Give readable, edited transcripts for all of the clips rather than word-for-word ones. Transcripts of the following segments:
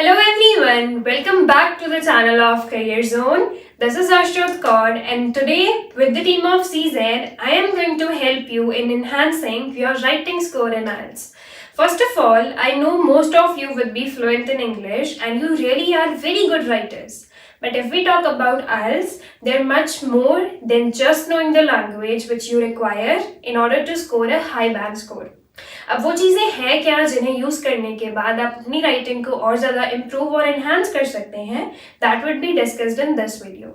Hello everyone, welcome back to the channel of Career Zone. This is Ashjot Kaur and today with the team of CZ, I am going to help you in enhancing your writing score in IELTS. First of all, I know most of you would be fluent in English and you really are very good writers. But if we talk about IELTS, they're much more than just knowing the language which you require in order to score a high band score. अब वो चीज़ें हैं क्या जिन्हें use करने के बाद आप अपनी राइटिंग को और ज़्यादा इम्प्रूव और एनहांस कर सकते हैं, that would be discussed in this video.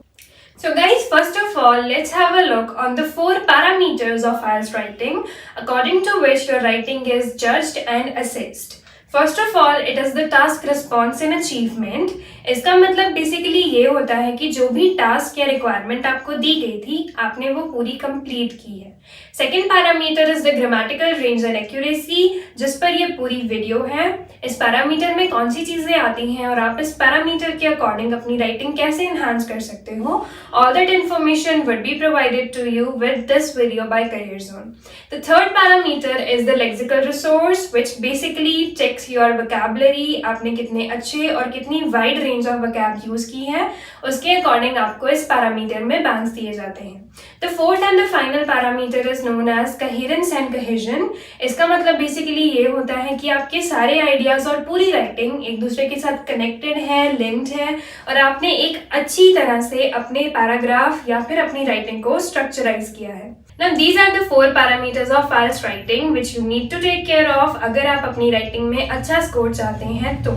So guys, first of all, let's have a look on the 4 parameters of IELTS writing, according to which your writing is judged and assessed. First of all, it is the task response and achievement. इसका मतलब basically ये होता है कि जो भी task या requirement आपको दी गई थी, आपने वो पूरी कंप्लीट की है. Second parameter is the grammatical range and accuracy, जिस पर ये पूरी वीडियो है. इस पैरामीटर में कौन सी चीजें आती हैं और आप इस पैरामीटर के अकॉर्डिंग अपनी राइटिंग कैसे एनहांस कर सकते हो, all that information would be provided to you with this video by Career Zone. The third parameter is the lexical resource, which basically checks your vocabulary. आपने कितने अच्छे और कितनी wide range of vocab use की है, उसके according आपको इस पैरामीटर में बैंड्स दिए जाते हैं. The fourth and the final parameter is known as coherence and cohesion. इसका मतलब बेसिकली ये होता है कि आपके सारे आइडियाज और पूरी राइटिंग एक दूसरे के साथ कनेक्टेड है, लिंक्ड है और आपने एक अच्छी तरह से अपने पैराग्राफ या फिर अपनी राइटिंग को स्ट्रक्चराइज किया है. Now these are the 4 parameters of IELTS writing which you need to take care of अगर आप अपनी राइटिंग में अच्छा स्कोर चाहते हैं तो.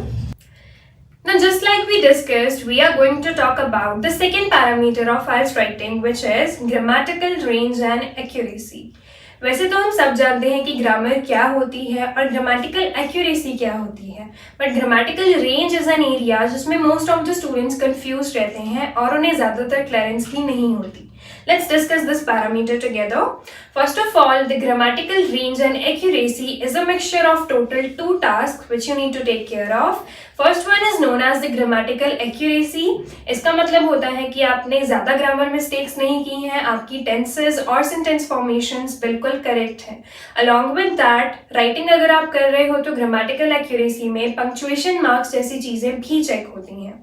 Now just like we discussed, we are going to talk about the second parameter of IELTS writing which is grammatical range and accuracy. वैसे तो हम सब जानते हैं कि ग्रामर क्या होती है और ग्रामेटिकल एक्यूरेसी क्या होती है, but grammatical range is an area जिसमें most of the students confuse रहते हैं और उन्हें ज़्यादातर क्लियरेंस भी नहीं होती. Let's discuss this parameter together. First of all, the grammatical range and accuracy is a mixture of total 2 tasks which you need to take care of. First one is known as the grammatical accuracy. इसका मतलब होता है कि आपने ज़्यादा grammar mistakes नहीं की हैं, आपकी टेंसेस और सेंटेंस फॉर्मेशंस बिल्कुल करेक्ट हैं. Along with that, राइटिंग अगर आप कर रहे हो तो ग्रामेटिकल एक्यूरेसी में पंक्चुएशन मार्क्स जैसी चीज़ें भी चेक होती हैं.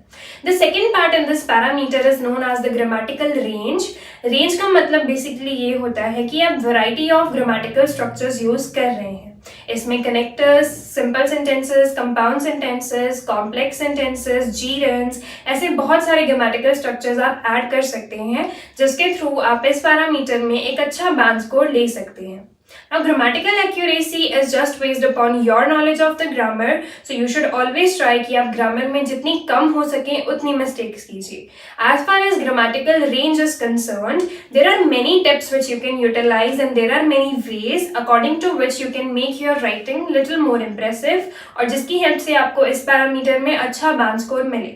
The second part in this parameter is known as the grammatical range. रेंज का मतलब बेसिकली ये होता है कि आप variety of grammatical structures use कर रहे हैं. इसमें connectors, simple sentences, compound sentences, complex sentences, gerunds, ऐसे बहुत सारे ग्रामेटिकल स्ट्रक्चर्स आप ऐड कर सकते हैं जिसके थ्रू आप इस पैरामीटर में एक अच्छा बैंड स्कोर ले सकते हैं. Now, grammatical accuracy is just based upon your knowledge of the grammar, so you should always try कि आप grammar में जितनी कम हो सके उतनी mistakes कीजिए. As far as grammatical range is concerned, there are many tips which you can utilize and there are many ways according to which you can make your writing little more impressive और जिसकी help से आपको इस parameter में अच्छा band score मिले.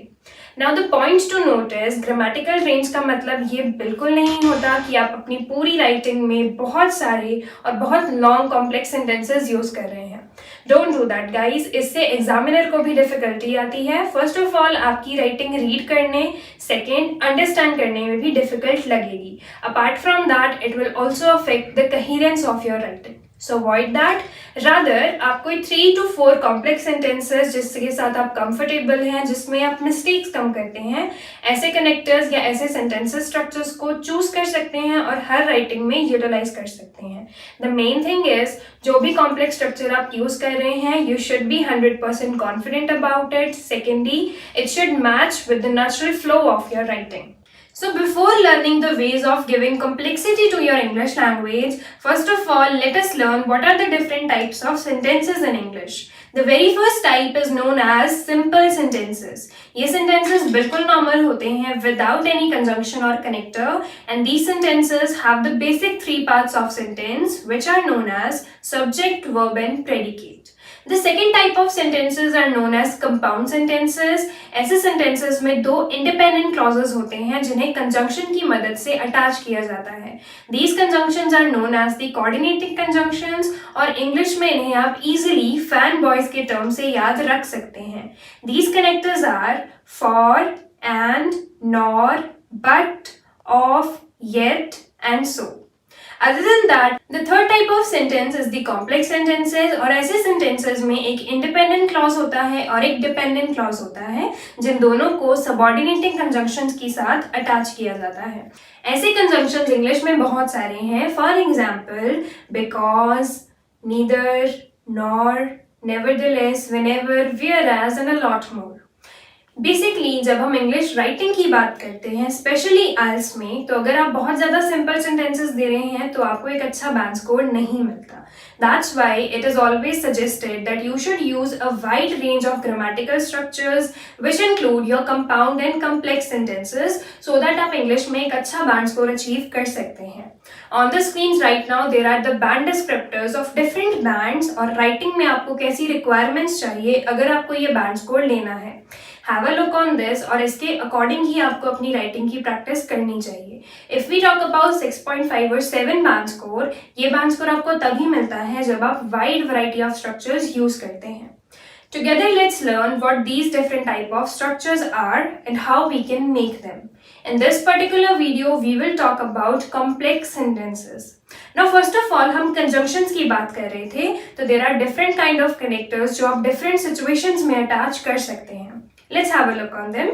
Now the points to note is grammatical range का मतलब ये बिल्कुल नहीं होता कि आप अपनी पूरी राइटिंग में बहुत सारे और बहुत लॉन्ग कॉम्प्लेक्स सेंटेंसेस यूज कर रहे हैं. डोंट डू दैट गाइज, इससे एग्जामिनर को भी डिफिकल्टी आती है. फर्स्ट ऑफ ऑल आपकी राइटिंग रीड करने, सेकेंड अंडरस्टैंड करने में भी डिफिकल्ट लगेगी. Apart from that it will also affect the coherence of your writing. So avoid that. Rather, आप कोई 3 to 4 complex sentences जिसके साथ आप comfortable हैं, जिसमें आप mistakes कम करते हैं, ऐसे connectors या ऐसे sentences structures को choose कर सकते हैं और हर writing में utilize कर सकते हैं. The main thing is जो भी complex structure आप use कर रहे हैं, you should be 100% confident about it. Secondly, it should match with the natural flow of your writing. So before learning the ways of giving complexity to your English language, first of all, let us learn what are the different types of sentences in English. The very first type is known as simple sentences. ये sentences बिल्कुल normal होते हैं without any conjunction or connector, and these sentences have the basic 3 parts of sentence which are known as subject, verb and predicate. The second type of sentences are known as compound sentences. ऐसे sentences में 2 independent clauses होते हैं जिन्हें conjunction की मदद से attach किया जाता है. These conjunctions are known as the coordinating conjunctions और English में इन्हें आप easily fanboys के term से याद रख सकते हैं. These connectors are for, and, nor, but, of, yet and so. Other than that, the third type of sentence is the complex sentences, और ऐसे sentences में एक independent clause होता है और एक dependent clause होता है, जिन दोनों को subordinating conjunctions के साथ attach किया जाता है. ऐसे conjunctions इंग्लिश में बहुत सारे हैं. For example, because, neither, nor, nevertheless, whenever, whereas and a lot more. Basically जब हम इंग्लिश राइटिंग की बात करते हैं, स्पेशली आइल्स में, तो अगर आप बहुत ज़्यादा सिंपल सेंटेंसेस दे रहे हैं तो आपको एक अच्छा बैंड स्कोर नहीं मिलता. That's why it is always suggested that you should use a wide range of grammatical structures which include your compound and complex sentences so that आप इंग्लिश में एक अच्छा बैंड स्कोर अचीव कर सकते हैं. On the screens right now there are the band descriptors of different bands और writing में आपको कैसी रिक्वायरमेंट्स चाहिए अगर आपको ये बैंड स्कोर लेना है. Have a look on this और इसके अकॉर्डिंग ही आपको अपनी राइटिंग की प्रैक्टिस करनी चाहिए. If we talk about 6.5 और 7 बैंड स्कोर, ये बैंड स्कोर आपको तभी मिलता है जब आप wide variety of structures use करते हैं. Together let's learn what these different type of structures are and how we can make them. In this particular video we will talk about complex sentences. Now first of all हम conjunctions की बात कर रहे थे, तो there are different kind of connectors जो आप different situations में attach कर सकते हैं. Let's have a look on them.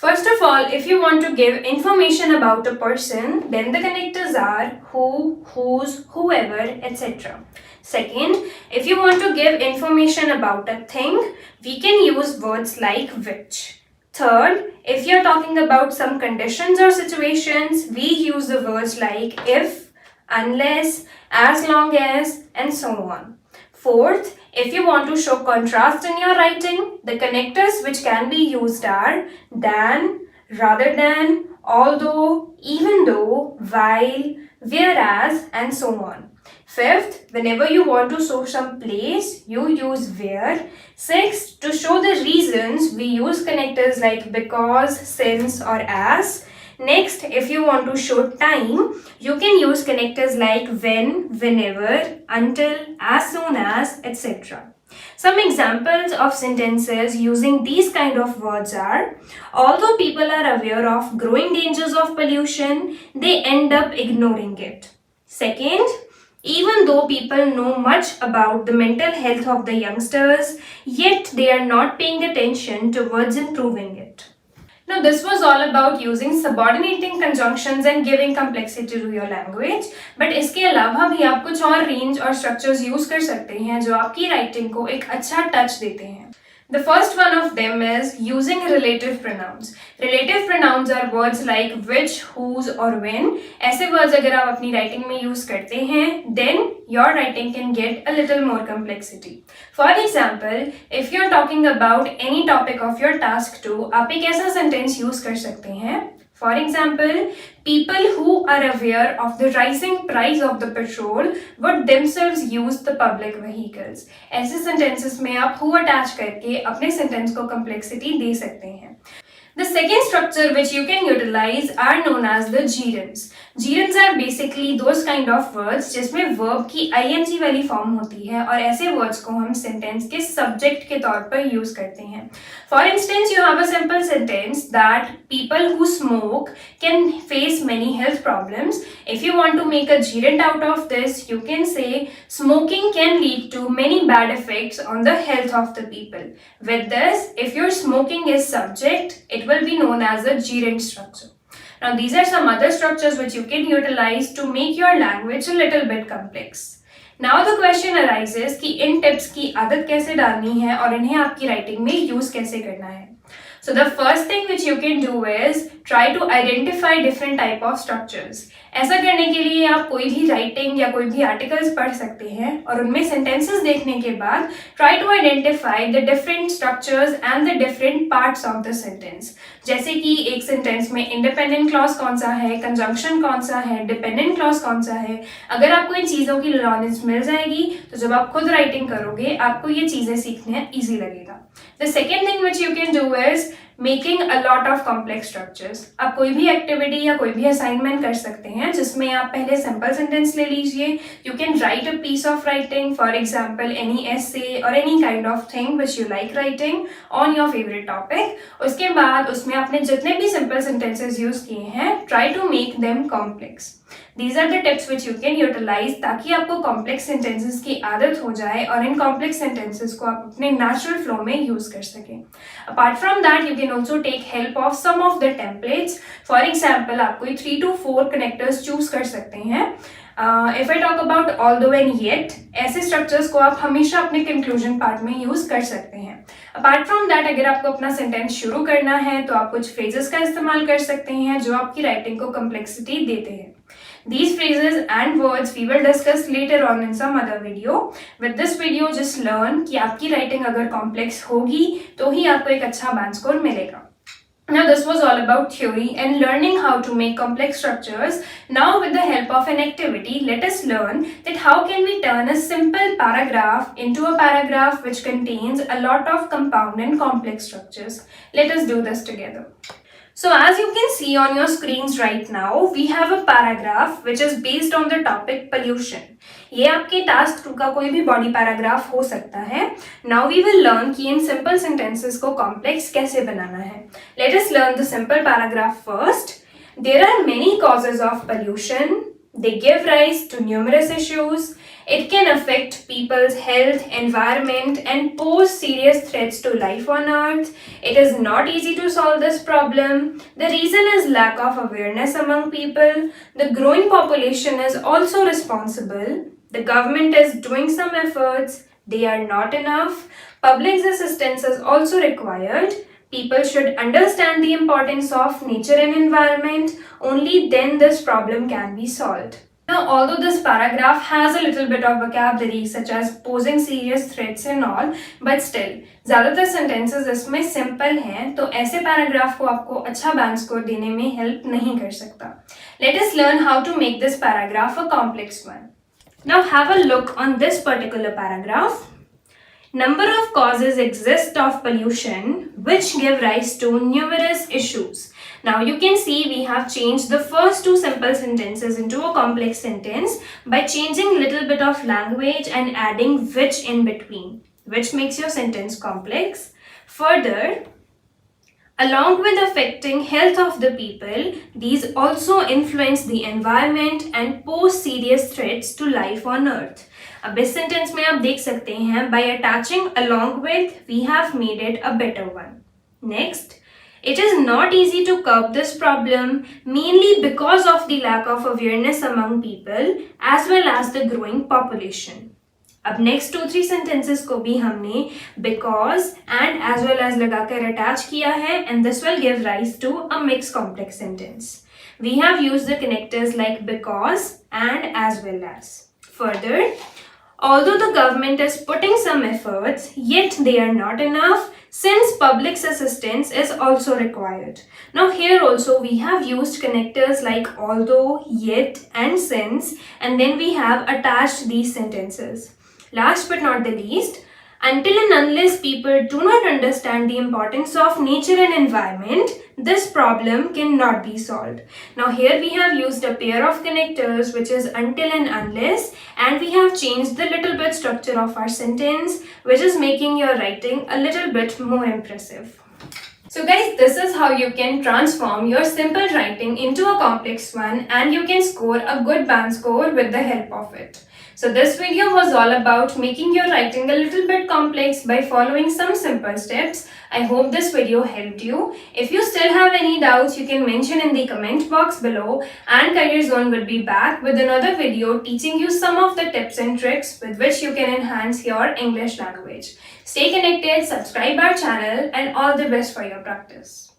First of all, if you want to give information about a person, then the connectors are who, whose, whoever, etc. Second, if you want to give information about a thing, we can use words like which. Third, if you're talking about some conditions or situations, we use the words like if, unless, as long as, and so on. Fourth, if you want to show contrast in your writing, the connectors which can be used are than, rather than, although, even though, while, whereas, and so on. Fifth, whenever you want to show some place, you use where. Sixth, to show the reasons, we use connectors like because, since, or as. Next, if you want to show time, you can use connectors like when, whenever, until, as soon as, etc. Some examples of sentences using these kind of words are, although people are aware of growing dangers of pollution, they end up ignoring it. Second, even though people know much about the mental health of the youngsters, yet they are not paying attention towards improving it. Now this was all about using subordinating conjunctions and giving complexity to your language. But इसके अलावा भी आप कुछ और range और structures use कर सकते हैं जो आपकी राइटिंग को एक अच्छा टच देते हैं. The first one of them is using relative pronouns. Relative pronouns are words like which, whose or when. ऐसे words अगर आप अपनी writing में use करते हैं, then your writing can get a little more complexity. For example, if you're talking about any topic of your task 2, आप एक ऐसा sentence use कर सकते हैं. For example, people who are aware of the rising price of the petrol would themselves use the public vehicles. ऐसे sentences में आप who attach करके अपने sentence को complexity दे सकते हैं. The second structure which you can utilize are known as the gerunds. Gerunds are basically those kind of words जिसमें verb की ing वाली form होती है और ऐसे words को हम sentence के subject के तौर पर use करते हैं. For instance, you have a simple sentence that people who smoke can face many health problems. If you want to make a gerund out of this, you can say smoking can lead to many bad effects on the health of the people. With this, if your smoking is subject, it will be known as the gerund structure. Now these are some other structures which you can utilize to make your language a little bit complex. Now the question arises कि इन tips की आदत कैसे डालनी है और इन्हें आपकी writing में यूज कैसे करना है. So the first thing which you can do is try to identify different type of structures. ऐसा करने के लिए आप कोई भी राइटिंग या कोई भी आर्टिकल्स पढ़ सकते हैं और उनमें सेंटेंसेस देखने के बाद try to identify the different structures and the different parts of the sentence. जैसे कि एक सेंटेंस में इंडिपेंडेंट क्लॉज कौन सा है, कंजंक्शन कौन सा है, डिपेंडेंट क्लॉज कौन सा है. अगर आपको इन चीज़ों की नॉलेज मिल जाएगी तो जब आप खुद राइटिंग करोगे आपको ये चीज़ें सीखने ईजी लगेगा. The second thing which you can do is making a lot of complex structures. आप कोई भी एक्टिविटी या कोई भी असाइनमेंट कर सकते हैं जिसमें आप पहले सिंपल सेंटेंस ले लीजिए. You can write a piece of writing, for example any essay और any kind of thing which you like writing on your favourite topic. उसके बाद उसमें आपने जितने भी सिंपल सेंटेंसेस यूज किए हैं, try to make them complex. These are the tips which you can utilize ताकि आपको complex sentences की आदत हो जाए और इन complex sentences को आप अपने natural flow में use कर सकें. Apart from that, you can also take help of some of the templates. For example, आप कोई 3 to 4 connectors choose कर सकते हैं. If I talk about although and yet, ऐसे structures को आप हमेशा अपने conclusion part में use कर सकते हैं. Apart from that, अगर आपको अपना sentence शुरू करना है तो आप कुछ phrases का इस्तेमाल कर सकते हैं जो आपकी writing को complexity देते हैं. These phrases and words we will discuss later on in some other video. With this video, just learn कि आपकी writing अगर complex होगी तो ही आपको एक अच्छा band score मिलेगा. Now this was all about theory and learning how to make complex structures. Now with the help of an activity, let us learn that how can we turn a simple paragraph into a paragraph which contains a lot of compound and complex structures. Let us do this together. So as you can see on your screens right now, we have a paragraph which is based on the topic pollution. ये आपके task 2 का कोई भी body paragraph हो सकता है. Now we will learn कि इन simple sentences को complex कैसे बनाना है. Let us learn the simple paragraph first. There are many causes of pollution. They give rise to numerous issues. It can affect people's health, environment, and pose serious threats to life on Earth. It is not easy to solve this problem. The reason is lack of awareness among people. The growing population is also responsible. The government is doing some efforts. They are not enough. Public assistance is also required. People should understand the importance of nature and environment. Only then this problem can be solved. Now, although this paragraph has a little bit of vocabulary such as posing serious threats and all, but still, ज़्यादातर sentences इसमें simple हैं, तो ऐसे paragraph को आपको अच्छा band score देने में help नहीं कर सकता. Let us learn how to make this paragraph a complex one. Now, have a look on this particular paragraph. Number of causes exist of pollution which give rise to numerous issues. Now you can see we have changed the first 2 simple sentences into a complex sentence by changing little bit of language and adding which in between, which makes your sentence complex. Further, along with affecting health of the people, these also influence the environment and pose serious threats to life on Earth. अब इस sentence में आप देख सकते हैं by attaching along with we have made it a better one. Next, it is not easy to curb this problem mainly because of the lack of awareness among people as well as the growing population. अब next 2-3 sentences को भी हमने because and as well as लगाकर attach किया है and this will give rise to a mixed complex sentence. We have used the connectors like because and as well as. Further, although the government is putting some efforts, yet they are not enough since public assistance is also required. Now here also we have used connectors like although, yet and since, and then we have attached these sentences. Last but not the least, until and unless people do not understand the importance of nature and environment, this problem cannot be solved. Now here we have used a pair of connectors which is until and unless, and we have changed the little bit structure of our sentence which is making your writing a little bit more impressive. So guys, this is how you can transform your simple writing into a complex one and you can score a good band score with the help of it. So this video was all about making your writing a little bit complex by following some simple steps. I hope this video helped you. If you still have any doubts, you can mention in the comment box below, and Career Zone will be back with another video teaching you some of the tips and tricks with which you can enhance your English language. Stay connected, subscribe our channel, and all the best for your practice.